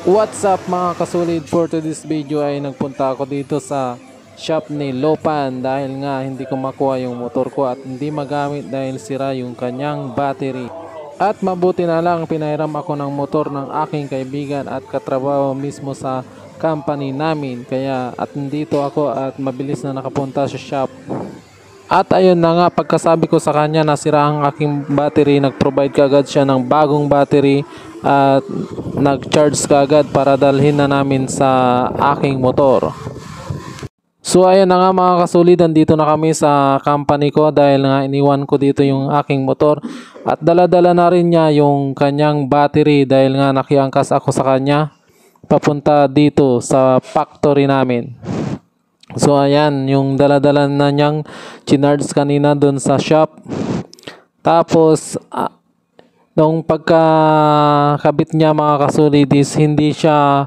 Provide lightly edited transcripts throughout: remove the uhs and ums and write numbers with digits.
What's up mga kasulid, for today's video ay nagpunta ako dito sa shop ni Lopan dahil nga hindi ko makuha yung motor ko at hindi magamit dahil sira yung kanyang battery. At mabuti na lang pinahiram ako ng motor ng aking kaibigan at katrabaho mismo sa company namin, kaya at nandito ako at mabilis na nakapunta sa shop. At ayun na nga, pagkasabi ko sa kanya na sira ang aking battery, nag-provide kagad siya ng bagong battery at nag-charge kagad para dalhin na namin sa aking motor. So ayun na nga mga kasulid, dito na kami sa company ko dahil nga iniwan ko dito yung aking motor at dala-dala na rin niya yung kanyang battery dahil nga nakiangkas ako sa kanya papunta dito sa factory namin. So ayan, yung dala-dala na niyang chinarge kanina doon sa shop. Tapos nung pagkakabit niya mga kasulidis, hindi siya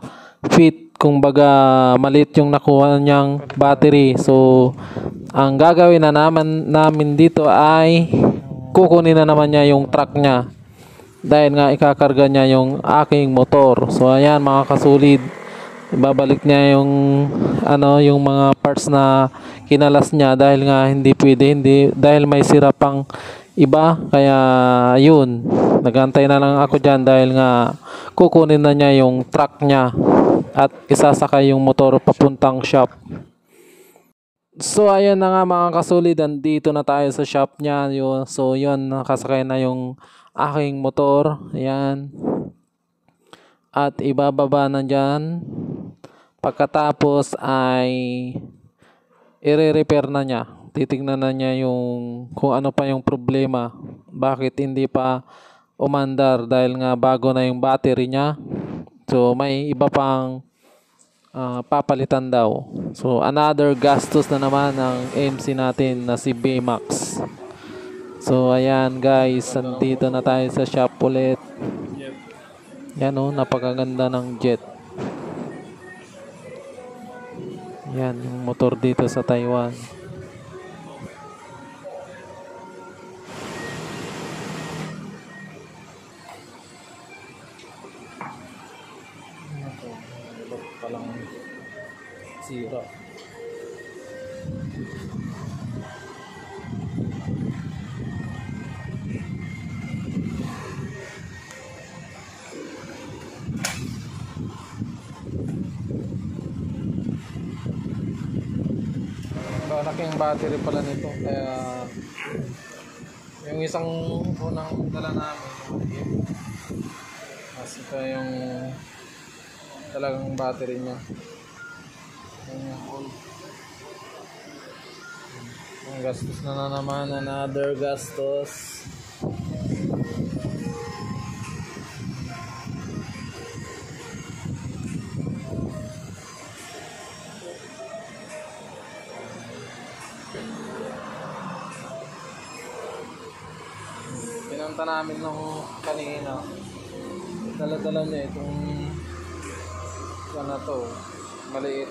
fit, kumbaga maliit yung nakuha niyang battery. So ang gagawin na namin dito ay kukunin na naman niya yung truck niya dahil nga ikakarga niya yung aking motor. So ayan mga kasulid, ibabalik niya yung yung mga parts na kinalas niya dahil nga hindi pwede, dahil may sira pang iba, kaya yun, nagantay na lang ako dyan dahil nga kukunin na niya yung truck niya at isasakay yung motor papuntang shop. So ayan na nga mga kasulid, dito na tayo sa shop niya. So yun, nakasakay na yung aking motor, ayan, at ibababa na dyan. Pagkatapos ay i-repair na niya. Titignan na niya yung kung ano pa yung problema. Bakit hindi pa umandar dahil nga bago na yung battery niya. So may iba pang papalitan daw. So another gastos na naman ng MC natin na si Baymax. So ayan guys, nandito na tayo sa shop ulit. Yan napakaganda ng jet. Yan yung motor dito sa Taiwan. Palang sira. Malaking battery pala nito, kaya yung isang unang dala namin mas ito yung talagang battery niya, yung gastos na naman, another gastos. Pinunta namin nung kanina, dala-dala niya itong to, maliit,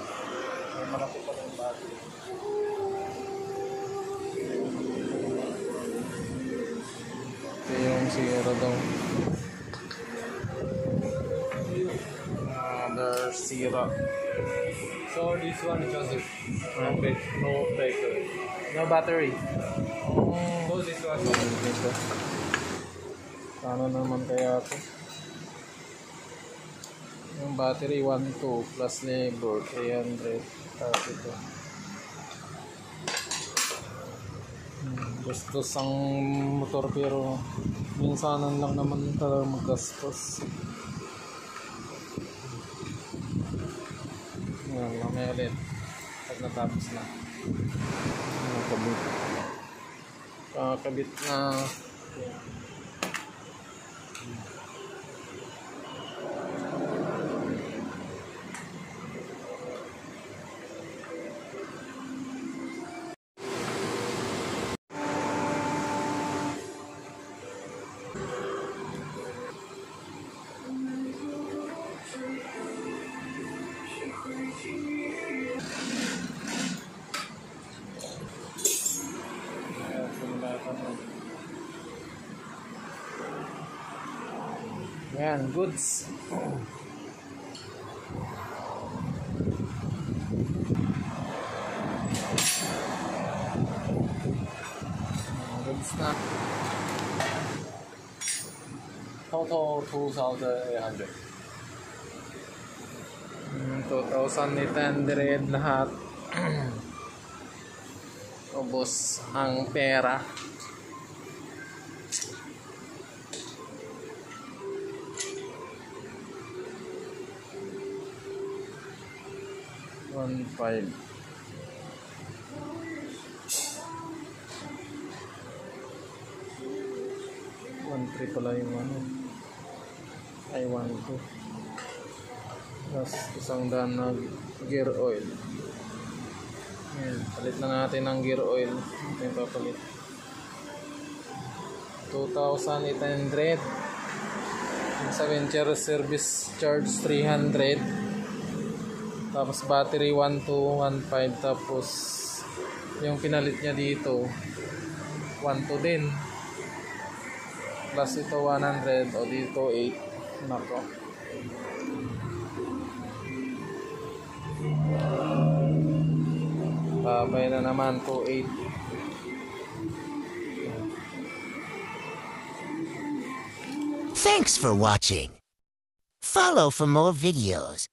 malaki pa yung battery. Ito yung sira daw, another sira. So this one is just no paper. No battery. So this one. Ano naman kaya ito? Yung battery 1.2 plus labor 300. Tapos ito. Gastos ang motor pero minsanan lang naman talaga maggastos. Yan, mamaya ulit pag natapos na. Kabit na. Ayan, goods. total 2,800. 2,800 lahat. Ubos ang pera. One five. 1.3 pala yung ano. Ay 1.2. Tapos isang daan na gear oil. Ayan, palit na natin ang gear oil. Ito yung papalit. 2,800. Sa Venture service charge 300. Tapos battery 1215. Tapos yung pinalit niya dito 12 din. Plus ito 100 o dito 8. Nako. Babay na naman 2.8. Thanks for watching. Follow for more videos.